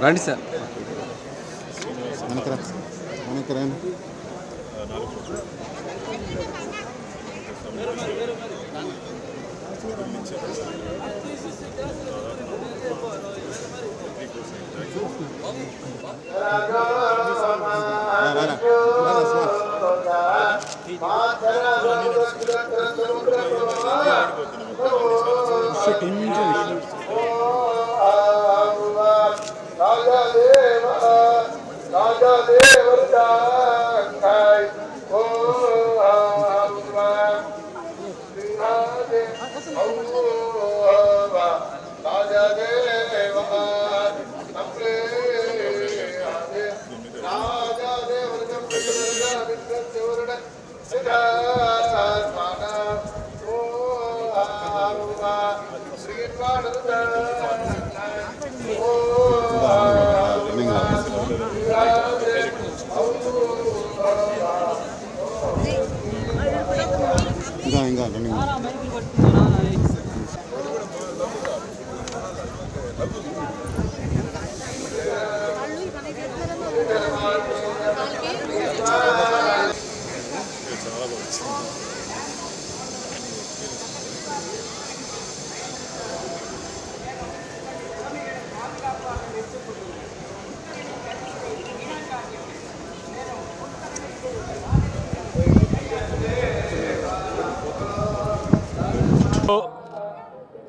రండి సార్.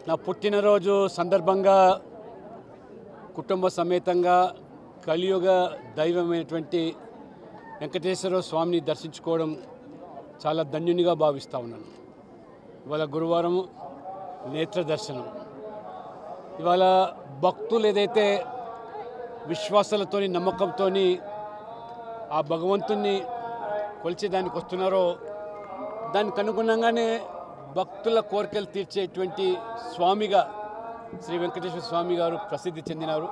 నా పుట్టినరోజు సందర్భంగా కుటుంబ సమేతంగా కలియుగ దైవమైనటువంటి వెంకటేశ్వర స్వామిని దర్శించుకోవడం చాలా ధన్యునిగా భావిస్తూ ఉన్నాను. ఇవాళ గురువారం నేత్ర దర్శనం. ఇవాళ భక్తులు ఏదైతే విశ్వాసాలతోని నమ్మకంతోని ఆ భగవంతుణ్ణి కొలిచేదానికి వస్తున్నారో దానికి అనుగుణంగానే భక్తుల కోరికలు తీర్చేటువంటి స్వామిగా శ్రీ వెంకటేశ్వర స్వామి గారు ప్రసిద్ధి చెందినారు.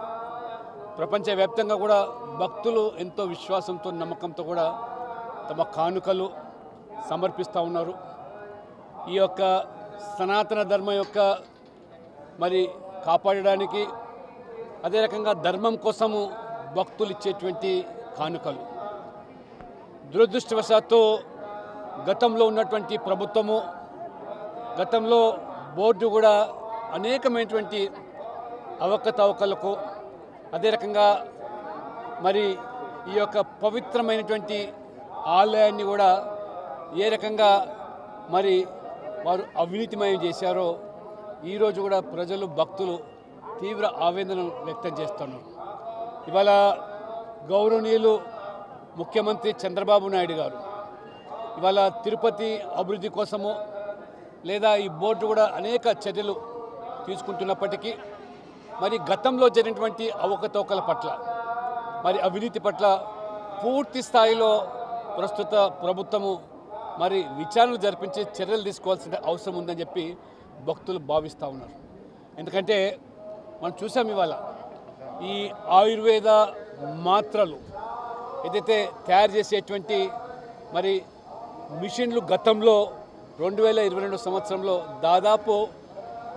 ప్రపంచవ్యాప్తంగా కూడా భక్తులు ఎంతో విశ్వాసంతో నమ్మకంతో కూడా తమ కానుకలు సమర్పిస్తూ ఉన్నారు. ఈ యొక్క సనాతన ధర్మం యొక్క మరి కాపాడడానికి అదే రకంగా ధర్మం కోసము భక్తులు ఇచ్చేటువంటి కానుకలు. దురదృష్టవశాత్తు గతంలో ఉన్నటువంటి ప్రభుత్వము గతంలో బోర్డు కూడా అనేకమైనటువంటి అవకతవకలకు అదే రకంగా మరి ఈ యొక్క పవిత్రమైనటువంటి ఆలయాన్ని కూడా ఏ రకంగా మరి వారు అవినీతిమయం చేశారో ఈరోజు కూడా ప్రజలు భక్తులు తీవ్ర ఆవేదన వ్యక్తం చేస్తున్నారు. ఇవాళ గౌరవనీయులు ముఖ్యమంత్రి చంద్రబాబు నాయుడు గారు ఇవాళ తిరుపతి అభివృద్ధి కోసము లేదా ఈ బోర్డు కూడా అనేక చర్యలు తీసుకుంటున్నప్పటికీ మరి గతంలో జరిగినటువంటి అవకతవకల పట్ల మరి అవినీతి పట్ల పూర్తి స్థాయిలో ప్రస్తుత ప్రభుత్వము మరి విచారణలు జరిపించి చర్యలు తీసుకోవాల్సిన అవసరం ఉందని చెప్పి భక్తులు భావిస్తూ ఉన్నారు. ఎందుకంటే మనం చూసాం ఇవాళ ఈ ఆయుర్వేద మాత్రలు ఏదైతే తయారు చేసేటువంటి మరి మిషన్లు గతంలో 2022 సంవత్సరంలో దాదాపు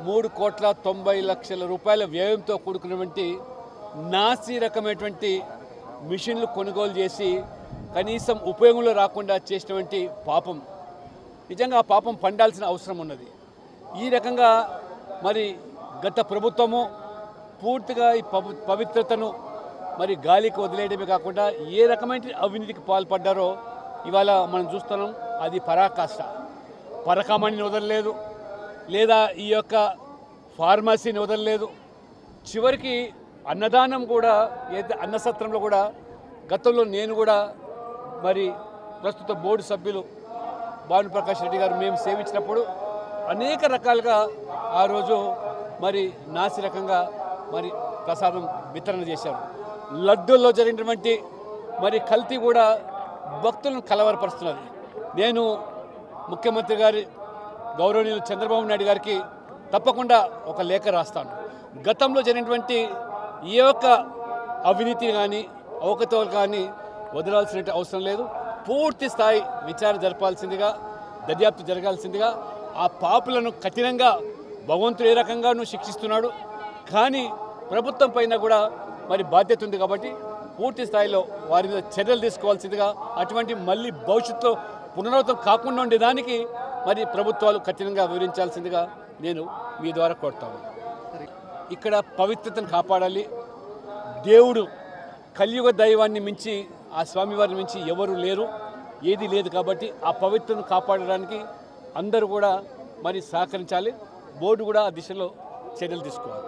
3,90,00,000 రూపాయల వ్యయంతో కూడుకున్నటువంటి నాసి రకమైనటువంటి మిషన్లు కొనుగోలు చేసి కనీసం ఉపయోగంలో రాకుండా చేసినటువంటి పాపం నిజంగా ఆ పాపం పండాల్సిన అవసరం ఉన్నది. ఈ రకంగా మరి గత ప్రభుత్వము పూర్తిగా ఈ పవిత్రతను మరి గాలికి వదిలేయడమే కాకుండా ఏ రకమైన అవినీతికి పాల్పడ్డారో ఇవాళ మనం చూస్తున్నాం. అది పరాకాష్ట. పరకామణిని వదలలేదు, లేదా ఈ యొక్క ఫార్మసీని వదలలేదు. చివరికి అన్నదానం కూడా ఏదైతే అన్నసత్రంలో కూడా గతంలో నేను కూడా మరి ప్రస్తుత బోర్డు సభ్యులు భానుప్రకాష్ రెడ్డి గారు మేము సేవించినప్పుడు అనేక రకాలుగా ఆ రోజు మరి నాసి రకంగా మరి ప్రసాదం వితరణ చేశారు. లడ్డూల్లో జరిగినటువంటి మరి కల్తీ కూడా భక్తులను కలవరపరుస్తున్నది. నేను ముఖ్యమంత్రి గారి గౌరవనీయులు చంద్రబాబు నాయుడు గారికి తప్పకుండా ఒక లేఖ రాస్తాను. గతంలో జరిగినటువంటి ఏ ఒక్క అవినీతి కానీ అవకతవకలు కానీ వదలాల్సిన అవసరం లేదు. పూర్తి స్థాయి విచారణ జరపాల్సిందిగా, దర్యాప్తు జరగాల్సిందిగా, ఆ పాపులను కఠినంగా భగవంతుడు ఏ రకంగానూ శిక్షిస్తున్నాడు. కానీ ప్రభుత్వం పైన కూడా మరి బాధ్యత ఉంది కాబట్టి పూర్తి స్థాయిలో వారి మీద చర్యలు తీసుకోవాల్సిందిగా, అటువంటి మళ్ళీ భవిష్యత్తులో పునరావృతం కాకుండా ఉండేదానికి మరి ప్రభుత్వాలు కఠినంగా వివరించాల్సిందిగా నేను మీ ద్వారా కోరుతాను. ఇక్కడ పవిత్రతను కాపాడాలి. దేవుడు కలియుగ దైవాన్ని మించి, ఆ స్వామివారిని మించి ఎవరు లేరు, ఏది లేదు. కాబట్టి ఆ పవిత్రతను కాపాడడానికి అందరూ కూడా మరి సహకరించాలి. బోర్డు కూడా ఆ దిశలో చర్యలు తీసుకోవాలి.